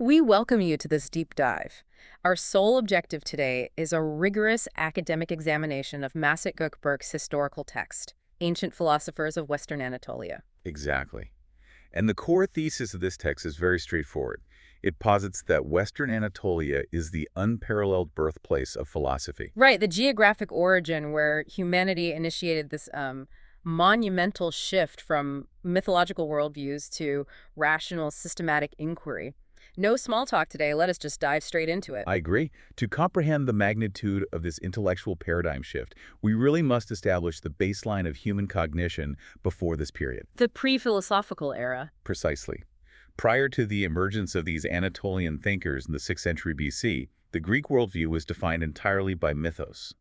We welcome you to this deep dive. Our sole objective today is a rigorous academic examination of Macit Gökberk's historical text, Ancient Philosophers of Western Anatolia. Exactly. And the core thesis of this text is very straightforward. It posits that Western Anatolia is the unparalleled birthplace of philosophy. Right, the geographic origin where humanity initiated this monumental shift from mythological worldviews to rational, systematic inquiry. No small talk today. Let us just dive straight into it. I agree. To comprehend the magnitude of this intellectual paradigm shift, we really must establish the baseline of human cognition before this period. The pre-philosophical era. Precisely. Prior to the emergence of these Anatolian thinkers in the 6th century BC, the Greek worldview was defined entirely by mythos.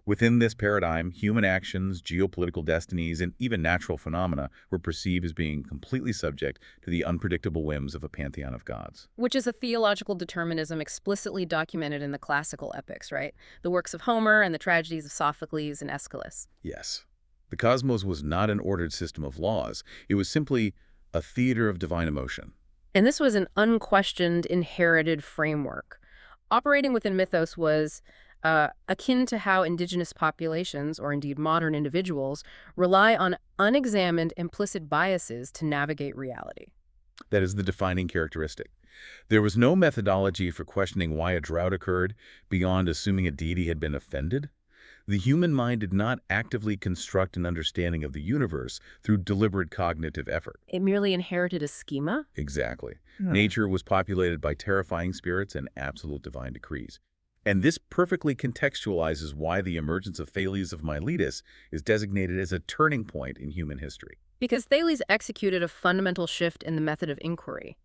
Within this paradigm, human actions, geopolitical destinies, and even natural phenomena were perceived as being completely subject to the unpredictable whims of a pantheon of gods. Which is a theological determinism explicitly documented in the classical epics, right? The works of Homer and the tragedies of Sophocles and Aeschylus. Yes. The cosmos was not an ordered system of laws. It was simply a theater of divine emotion. And this was an unquestioned, inherited framework. Operating within mythos was akin to how indigenous populations, or indeed modern individuals, rely on unexamined implicit biases to navigate reality. That is the defining characteristic. There was no methodology for questioning why a drought occurred beyond assuming a deity had been offended. The human mind did not actively construct an understanding of the universe through deliberate cognitive effort. It merely inherited a schema? Exactly. Nature was populated by terrifying spirits and absolute divine decrees. And this perfectly contextualizes why the emergence of Thales of Miletus is designated as a turning point in human history. Because Thales executed a fundamental shift in the method of inquiry.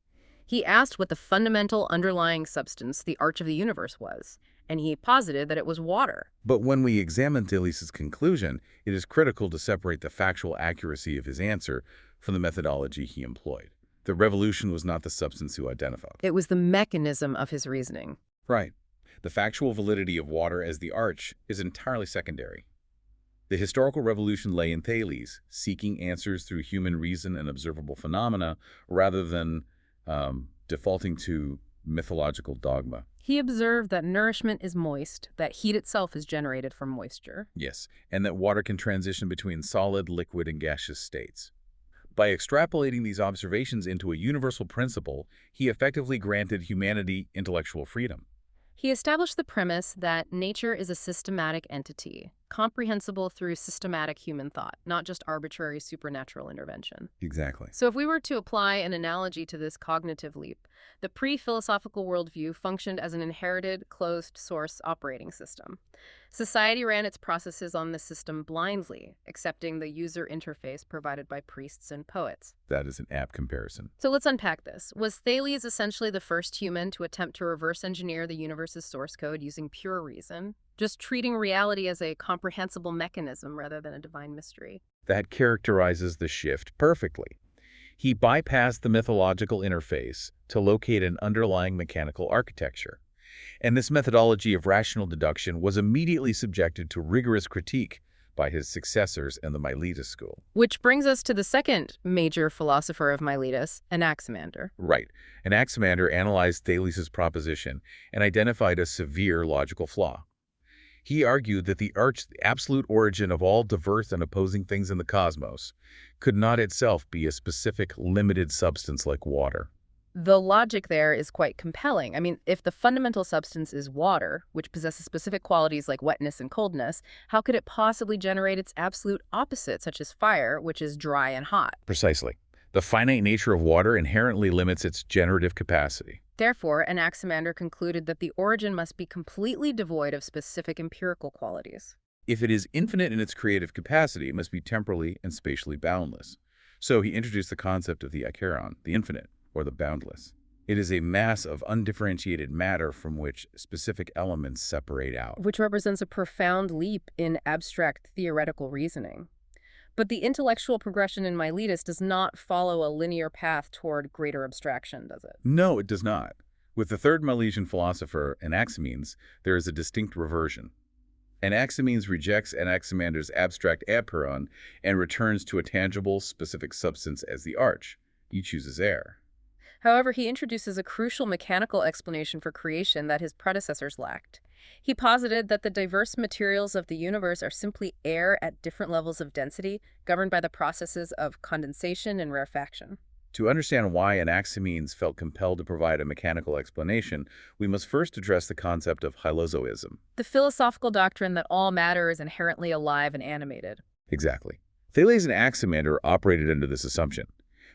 He asked what the fundamental underlying substance, the arch of the universe, was, and he posited that it was water. But when we examine Thales's conclusion, it is critical to separate the factual accuracy of his answer from the methodology he employed. The revolution was not the substance he identified. It was the mechanism of his reasoning. Right. The factual validity of water as the arch is entirely secondary. The historical revolution lay in Thales, seeking answers through human reason and observable phenomena rather than defaulting to mythological dogma. He observed that nourishment is moist, that heat itself is generated from moisture. Yes, and that water can transition between solid, liquid, and gaseous states. By extrapolating these observations into a universal principle, he effectively granted humanity intellectual freedom. He established the premise that nature is a systematic entity, comprehensible through systematic human thought, not just arbitrary supernatural intervention. Exactly. So if we were to apply an analogy to this cognitive leap, the pre-philosophical worldview functioned as an inherited, closed-source operating system. Society ran its processes on the system blindly, accepting the user interface provided by priests and poets. That is an apt comparison. So let's unpack this. Was Thales essentially the first human to attempt to reverse engineer the universe's source code using pure reason, just treating reality as a comprehensible mechanism rather than a divine mystery? That characterizes the shift perfectly. He bypassed the mythological interface to locate an underlying mechanical architecture. And this methodology of rational deduction was immediately subjected to rigorous critique by his successors in the Miletus school. Which brings us to the second major philosopher of Miletus, Anaximander. Right. Anaximander analyzed Thales's proposition and identified a severe logical flaw. He argued that the absolute origin of all diverse and opposing things in the cosmos could not itself be a specific, limited substance like water. The logic there is quite compelling. I mean, if the fundamental substance is water, which possesses specific qualities like wetness and coldness, how could it possibly generate its absolute opposite, such as fire, which is dry and hot? Precisely. The finite nature of water inherently limits its generative capacity. Therefore, Anaximander concluded that the origin must be completely devoid of specific empirical qualities. If it is infinite in its creative capacity, it must be temporally and spatially boundless. So he introduced the concept of the acheron, the infinite, or the boundless. It is a mass of undifferentiated matter from which specific elements separate out. Which represents a profound leap in abstract theoretical reasoning. But the intellectual progression in Miletus does not follow a linear path toward greater abstraction, does it? No, it does not. With the third Milesian philosopher, Anaximenes, there is a distinct reversion. Anaximenes rejects Anaximander's abstract acheron and returns to a tangible, specific substance as the arch. He chooses air. However, he introduces a crucial mechanical explanation for creation that his predecessors lacked. He posited that the diverse materials of the universe are simply air at different levels of density, governed by the processes of condensation and rarefaction. To understand why Anaximenes felt compelled to provide a mechanical explanation, we must first address the concept of hylozoism. The philosophical doctrine that all matter is inherently alive and animated. Exactly. Thales and Anaximander operated under this assumption.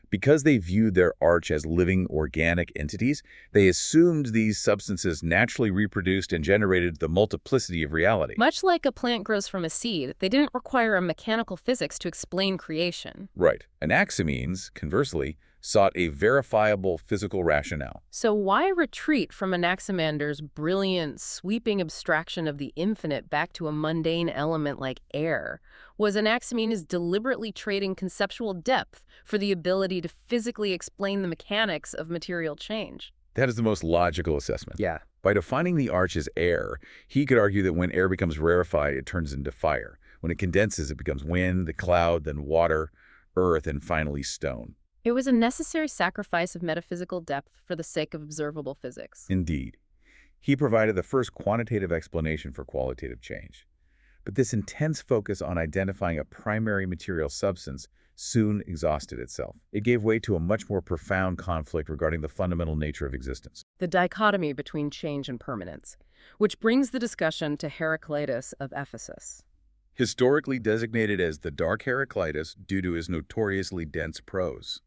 Because they viewed their arch as living organic entities, they assumed these substances naturally reproduced and generated the multiplicity of reality. Much like a plant grows from a seed, they didn't require a mechanical physics to explain creation. Right. Anaximenes, conversely, sought a verifiable physical rationale. So why retreat from Anaximander's brilliant, sweeping abstraction of the infinite back to a mundane element like air? Was Anaximenes deliberately trading conceptual depth for the ability to physically explain the mechanics of material change? That is the most logical assessment. Yeah. By defining the arch as air, he could argue that when air becomes rarefied, it turns into fire. When it condenses, it becomes wind, the cloud, then water, earth, and finally stone. It was a necessary sacrifice of metaphysical depth for the sake of observable physics. Indeed. He provided the first quantitative explanation for qualitative change. But this intense focus on identifying a primary material substance soon exhausted itself. It gave way to a much more profound conflict regarding the fundamental nature of existence. The dichotomy between change and permanence, which brings the discussion to Heraclitus of Ephesus. Historically designated as the Dark Heraclitus due to his notoriously dense prose.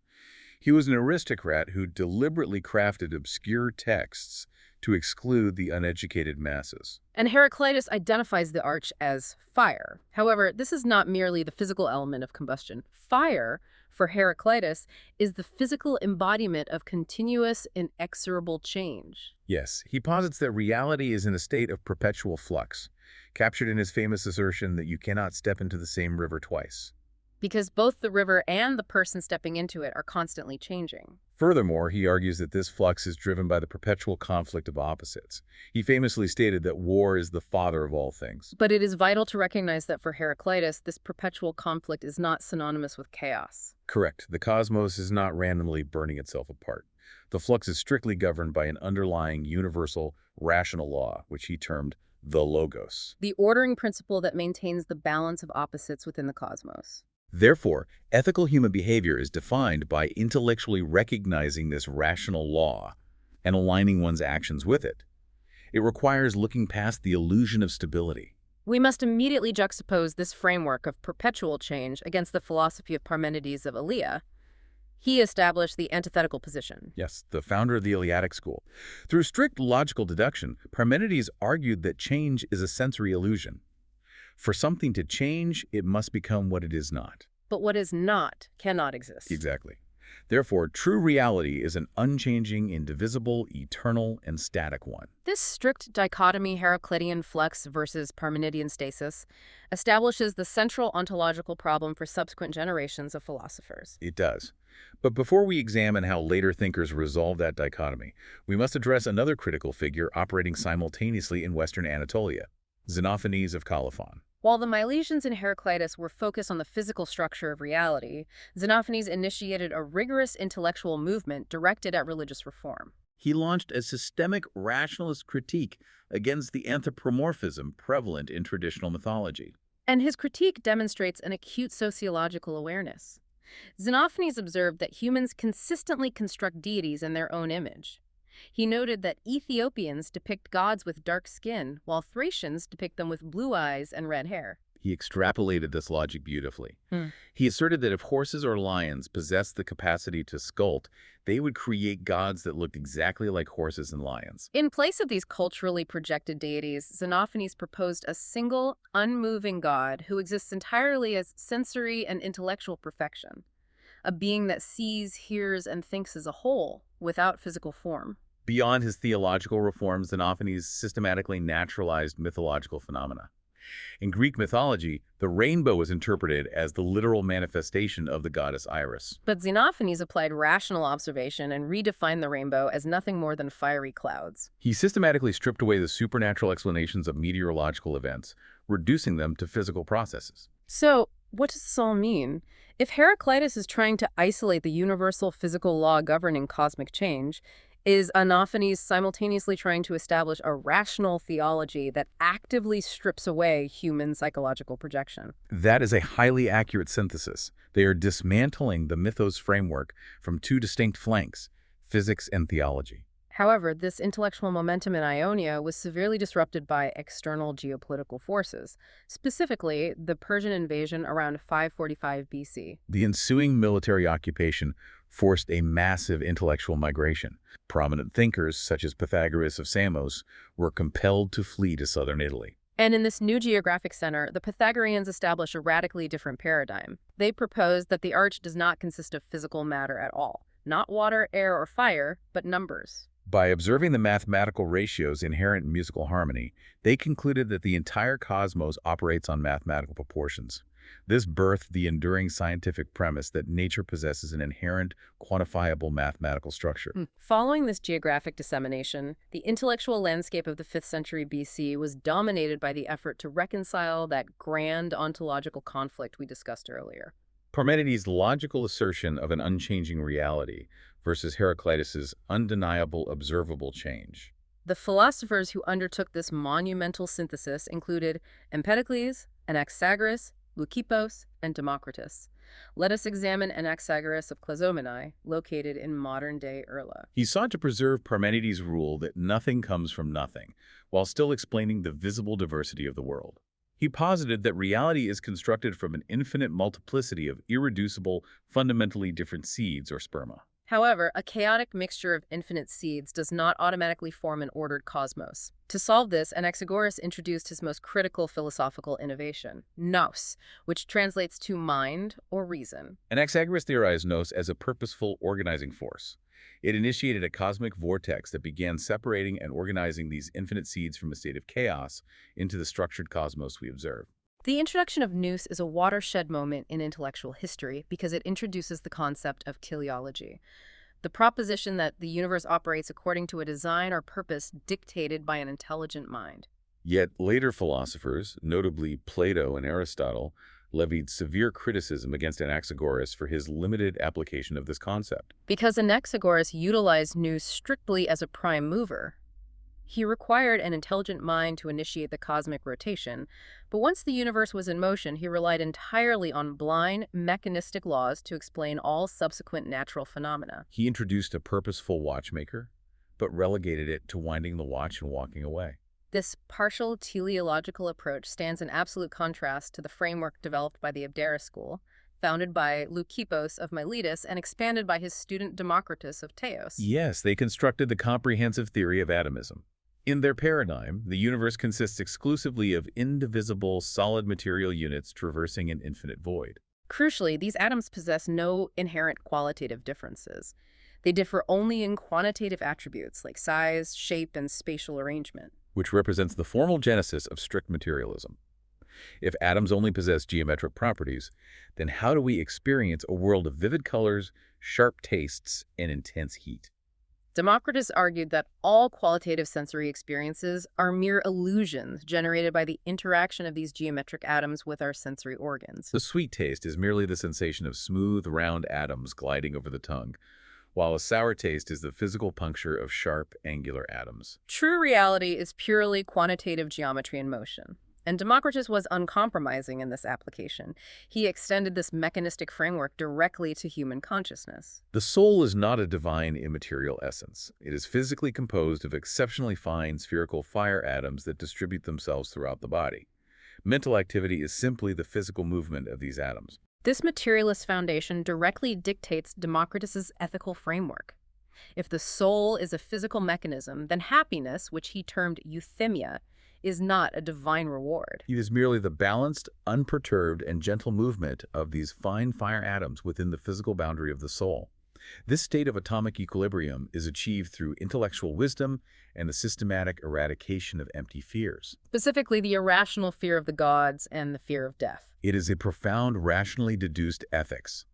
He was an aristocrat who deliberately crafted obscure texts to exclude the uneducated masses. And Heraclitus identifies the arch as fire. However, this is not merely the physical element of combustion. Fire, for Heraclitus, is the physical embodiment of continuous, inexorable change. Yes, he posits that reality is in a state of perpetual flux, captured in his famous assertion that you cannot step into the same river twice. Because both the river and the person stepping into it are constantly changing. Furthermore, he argues that this flux is driven by the perpetual conflict of opposites. He famously stated that war is the father of all things. But it is vital to recognize that for Heraclitus, this perpetual conflict is not synonymous with chaos. Correct. The cosmos is not randomly burning itself apart. The flux is strictly governed by an underlying universal, rational law, which he termed the logos. The ordering principle that maintains the balance of opposites within the cosmos. Therefore, ethical human behavior is defined by intellectually recognizing this rational law and aligning one's actions with it. It requires looking past the illusion of stability. We must immediately juxtapose this framework of perpetual change against the philosophy of Parmenides of Elea. He established the antithetical position. Yes, the founder of the Eleatic school. Through strict logical deduction, Parmenides argued that change is a sensory illusion. For something to change, it must become what it is not. But what is not cannot exist. Exactly. Therefore, true reality is an unchanging, indivisible, eternal, and static one. This strict dichotomy, Heraclitean flux versus Parmenidean stasis, establishes the central ontological problem for subsequent generations of philosophers. It does. But before we examine how later thinkers resolve that dichotomy, we must address another critical figure operating simultaneously in Western Anatolia, Xenophanes of Colophon. While the Milesians and Heraclitus were focused on the physical structure of reality, Xenophanes initiated a rigorous intellectual movement directed at religious reform. He launched a systemic rationalist critique against the anthropomorphism prevalent in traditional mythology. And his critique demonstrates an acute sociological awareness. Xenophanes observed that humans consistently construct deities in their own image. He noted that Ethiopians depict gods with dark skin, while Thracians depict them with blue eyes and red hair. He extrapolated this logic beautifully. He asserted that if horses or lions possessed the capacity to sculpt, they would create gods that looked exactly like horses and lions. In place of these culturally projected deities, Xenophanes proposed a single, unmoving god who exists entirely as sensory and intellectual perfection, a being that sees, hears, and thinks as a whole, without physical form. Beyond his theological reforms, Xenophanes systematically naturalized mythological phenomena. In Greek mythology, the rainbow was interpreted as the literal manifestation of the goddess Iris. But Xenophanes applied rational observation and redefined the rainbow as nothing more than fiery clouds. He systematically stripped away the supernatural explanations of meteorological events, reducing them to physical processes. So, What does this all mean? If Heraclitus is trying to isolate the universal physical law governing cosmic change, is Anophanes simultaneously trying to establish a rational theology that actively strips away human psychological projection? That is a highly accurate synthesis. They are dismantling the mythos framework from two distinct flanks, physics and theology. However, this intellectual momentum in Ionia was severely disrupted by external geopolitical forces, specifically the Persian invasion around 545 BC. The ensuing military occupation forced a massive intellectual migration. Prominent thinkers, such as Pythagoras of Samos, were compelled to flee to southern Italy. And in this new geographic center, the Pythagoreans established a radically different paradigm. They proposed that the arch does not consist of physical matter at all, not water, air, or fire, but numbers. By observing the mathematical ratios inherent in musical harmony, they concluded that the entire cosmos operates on mathematical proportions. This birthed the enduring scientific premise that nature possesses an inherent, quantifiable mathematical structure. Following this geographic dissemination, the intellectual landscape of the 5th century BC was dominated by the effort to reconcile that grand ontological conflict we discussed earlier. Parmenides' logical assertion of an unchanging reality versus Heraclitus's undeniable observable change. The philosophers who undertook this monumental synthesis included Empedocles, Anaxagoras, Leucippus, and Democritus. Let us examine Anaxagoras of Clazomenae, located in modern-day Urla. He sought to preserve Parmenides' rule that nothing comes from nothing, while still explaining the visible diversity of the world. He posited that reality is constructed from an infinite multiplicity of irreducible, fundamentally different seeds or sperma. However, a chaotic mixture of infinite seeds does not automatically form an ordered cosmos. To solve this, Anaxagoras introduced his most critical philosophical innovation, nous, which translates to mind or reason. Anaxagoras theorized nous as a purposeful organizing force. It initiated a cosmic vortex that began separating and organizing these infinite seeds from a state of chaos into the structured cosmos we observe. The introduction of nous is a watershed moment in intellectual history because it introduces the concept of teleology, the proposition that the universe operates according to a design or purpose dictated by an intelligent mind. Yet later philosophers, notably Plato and Aristotle, levied severe criticism against Anaxagoras for his limited application of this concept. Because Anaxagoras utilized nous strictly as a prime mover, he required an intelligent mind to initiate the cosmic rotation, but once the universe was in motion, he relied entirely on blind, mechanistic laws to explain all subsequent natural phenomena. He introduced a purposeful watchmaker, but relegated it to winding the watch and walking away. This partial teleological approach stands in absolute contrast to the framework developed by the Abdera school, founded by Leucippus of Miletus and expanded by his student Democritus of Teos. Yes, they constructed the comprehensive theory of atomism. In their paradigm, the universe consists exclusively of indivisible, solid material units traversing an infinite void. Crucially, these atoms possess no inherent qualitative differences. They differ only in quantitative attributes like size, shape, and spatial arrangement, Which represents the formal genesis of strict materialism. If atoms only possess geometric properties, then how do we experience a world of vivid colors, sharp tastes, and intense heat? Democritus argued that all qualitative sensory experiences are mere illusions generated by the interaction of these geometric atoms with our sensory organs. The sweet taste is merely the sensation of smooth, round atoms gliding over the tongue, while a sour taste is the physical puncture of sharp, angular atoms. True reality is purely quantitative geometry in motion. And Democritus was uncompromising in this application. He extended this mechanistic framework directly to human consciousness. The soul is not a divine immaterial essence. It is physically composed of exceptionally fine spherical fire atoms that distribute themselves throughout the body. Mental activity is simply the physical movement of these atoms. This materialist foundation directly dictates Democritus's ethical framework. If the soul is a physical mechanism, then happiness, which he termed euthymia, is not a divine reward. It is merely the balanced, unperturbed, and gentle movement of these fine fire atoms within the physical boundary of the soul. This state of atomic equilibrium is achieved through intellectual wisdom and the systematic eradication of empty fears. Specifically, the irrational fear of the gods and the fear of death. It is a profound, rationally deduced ethics.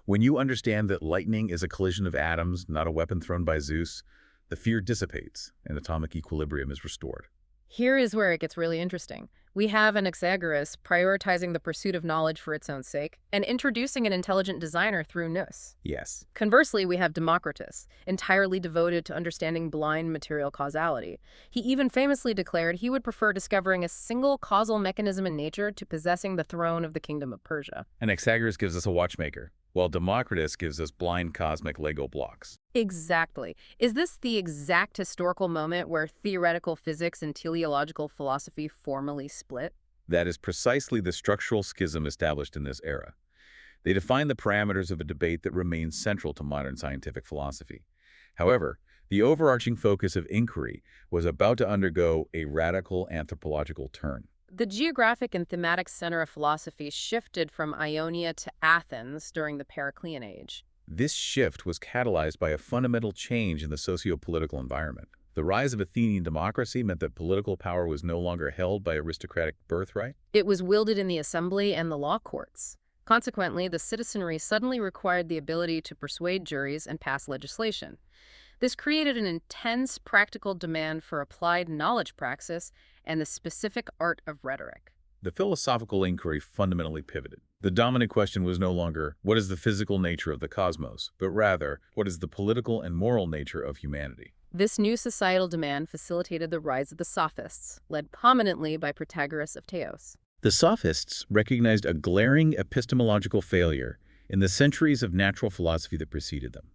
When you understand that lightning is a collision of atoms, not a weapon thrown by Zeus, the fear dissipates and atomic equilibrium is restored. Here is where it gets really interesting. We have Anaxagoras prioritizing the pursuit of knowledge for its own sake and introducing an intelligent designer through nous. Yes. Conversely, we have Democritus, entirely devoted to understanding blind material causality. He even famously declared he would prefer discovering a single causal mechanism in nature to possessing the throne of the kingdom of Persia. And Anaxagoras gives us a watchmaker, while Democritus gives us blind cosmic Lego blocks. Exactly. Is this the exact historical moment where theoretical physics and teleological philosophy formally split? That is precisely the structural schism established in this era. They define the parameters of a debate that remains central to modern scientific philosophy. However, the overarching focus of inquiry was about to undergo a radical anthropological turn. The geographic and thematic center of philosophy shifted from Ionia to Athens during the Periclean Age. This shift was catalyzed by a fundamental change in the socio-political environment. The rise of Athenian democracy meant that political power was no longer held by aristocratic birthright. It was wielded in the assembly and the law courts. Consequently, the citizenry suddenly required the ability to persuade juries and pass legislation. This created an intense practical demand for applied knowledge praxis and the specific art of rhetoric. The philosophical inquiry fundamentally pivoted. The dominant question was no longer, what is the physical nature of the cosmos, but rather, what is the political and moral nature of humanity? This new societal demand facilitated the rise of the Sophists, led prominently by Protagoras of Teos. The Sophists recognized a glaring epistemological failure in the centuries of natural philosophy that preceded them.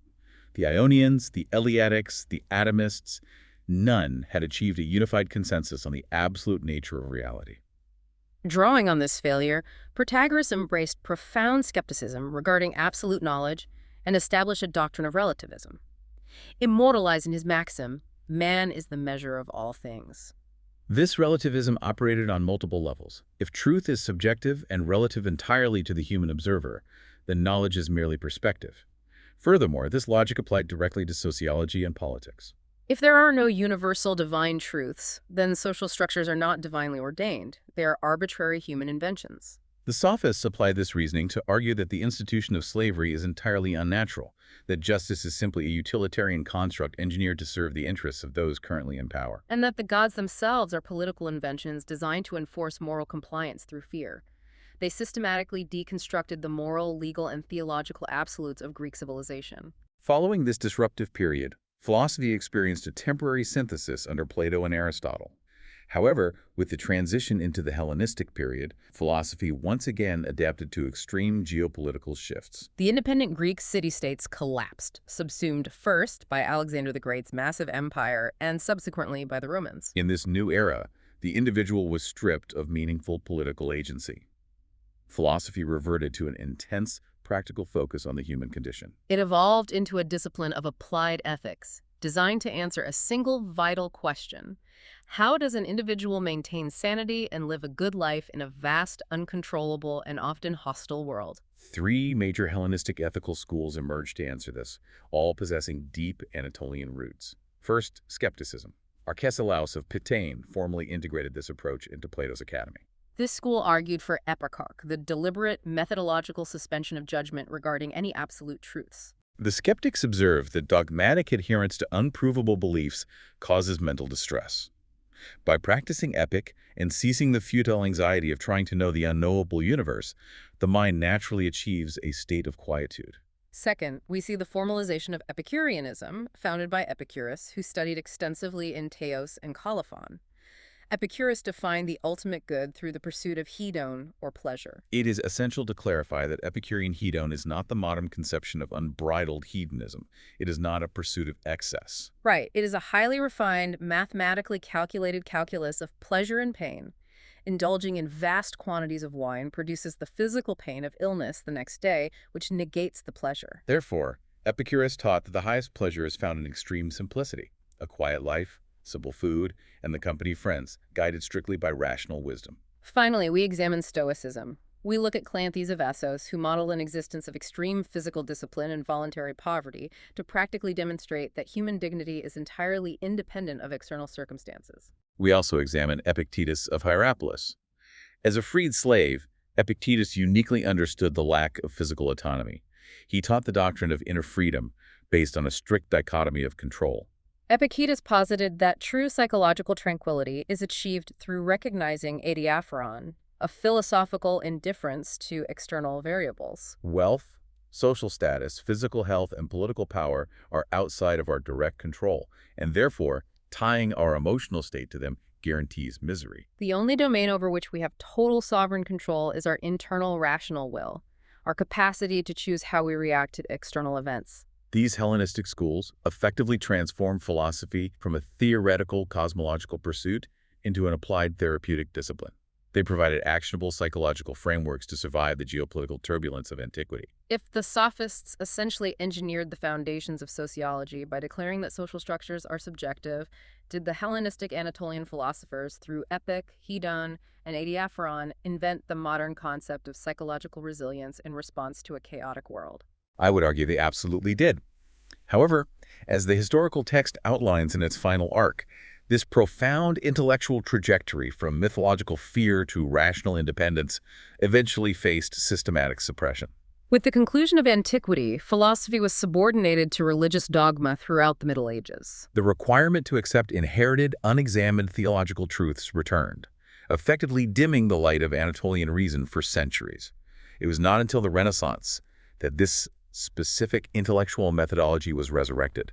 The Ionians, the Eleatics, the Atomists, none had achieved a unified consensus on the absolute nature of reality. Drawing on this failure, Protagoras embraced profound skepticism regarding absolute knowledge and established a doctrine of relativism. Immortalized in his maxim, man is the measure of all things. This relativism operated on multiple levels. If truth is subjective and relative entirely to the human observer, then knowledge is merely perspective. Furthermore, this logic applied directly to sociology and politics. If there are no universal divine truths, then social structures are not divinely ordained. They are arbitrary human inventions. The Sophists applied this reasoning to argue that the institution of slavery is entirely unnatural, that justice is simply a utilitarian construct engineered to serve the interests of those currently in power. And that the gods themselves are political inventions designed to enforce moral compliance through fear. They systematically deconstructed the moral, legal, and theological absolutes of Greek civilization. Following this disruptive period, philosophy experienced a temporary synthesis under Plato and Aristotle. However, with the transition into the Hellenistic period, philosophy once again adapted to extreme geopolitical shifts. The independent Greek city-states collapsed, subsumed first by Alexander the Great's massive empire and subsequently by the Romans. In this new era, the individual was stripped of meaningful political agency. Philosophy reverted to an intense, practical focus on the human condition. It evolved into a discipline of applied ethics, designed to answer a single vital question. How does an individual maintain sanity and live a good life in a vast, uncontrollable, and often hostile world? 3 major Hellenistic ethical schools emerged to answer this, all possessing deep Anatolian roots. First, skepticism. Arcesilaus of Pitane formally integrated this approach into Plato's academy. This school argued for epicarch, the deliberate, methodological suspension of judgment regarding any absolute truths. The skeptics observed that dogmatic adherence to unprovable beliefs causes mental distress. By practicing epic and ceasing the futile anxiety of trying to know the unknowable universe, the mind naturally achieves a state of quietude. Second, we see the formalization of Epicureanism, founded by Epicurus, who studied extensively in Teos and Colophon. Epicurus defined the ultimate good through the pursuit of hedon, or pleasure. It is essential to clarify that Epicurean hedon is not the modern conception of unbridled hedonism. It is not a pursuit of excess. Right. It is a highly refined, mathematically calculated calculus of pleasure and pain. Indulging in vast quantities of wine produces the physical pain of illness the next day, which negates the pleasure. Therefore, Epicurus taught that the highest pleasure is found in extreme simplicity, a quiet life, simple food, and the company of friends, guided strictly by rational wisdom. Finally, we examine Stoicism. We look at Cleanthes of Assos, who modeled an existence of extreme physical discipline and voluntary poverty to practically demonstrate that human dignity is entirely independent of external circumstances. We also examine Epictetus of Hierapolis. As a freed slave, Epictetus uniquely understood the lack of physical autonomy. He taught the doctrine of inner freedom based on a strict dichotomy of control. Epictetus posited that true psychological tranquility is achieved through recognizing adiaphoron, a philosophical indifference to external variables. Wealth, social status, physical health, and political power are outside of our direct control, and therefore, tying our emotional state to them guarantees misery. The only domain over which we have total sovereign control is our internal rational will, our capacity to choose how we react to external events. These Hellenistic schools effectively transformed philosophy from a theoretical cosmological pursuit into an applied therapeutic discipline. They provided actionable psychological frameworks to survive the geopolitical turbulence of antiquity. If the sophists essentially engineered the foundations of sociology by declaring that social structures are subjective, did the Hellenistic Anatolian philosophers, through Epic, Hedon, and Adiaphoron, invent the modern concept of psychological resilience in response to a chaotic world? I would argue they absolutely did. However, as the historical text outlines in its final arc, this profound intellectual trajectory from mythological fear to rational independence eventually faced systematic suppression. With the conclusion of antiquity, philosophy was subordinated to religious dogma throughout the Middle Ages. The requirement to accept inherited, unexamined theological truths returned, effectively dimming the light of Anatolian reason for centuries. It was not until the Renaissance that this specific intellectual methodology was resurrected.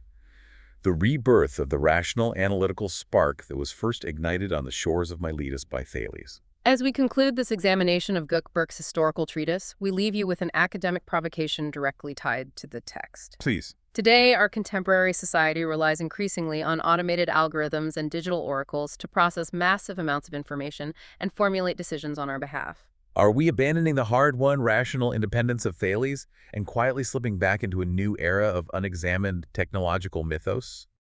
The rebirth of the rational analytical spark that was first ignited on the shores of Miletus by Thales. As we conclude this examination of Gökberk's historical treatise, we leave you with an academic provocation directly tied to the text. Please. Today, our contemporary society relies increasingly on automated algorithms and digital oracles to process massive amounts of information and formulate decisions on our behalf. Are we abandoning the hard-won rational independence of Thales and quietly slipping back into a new era of unexamined technological mythos?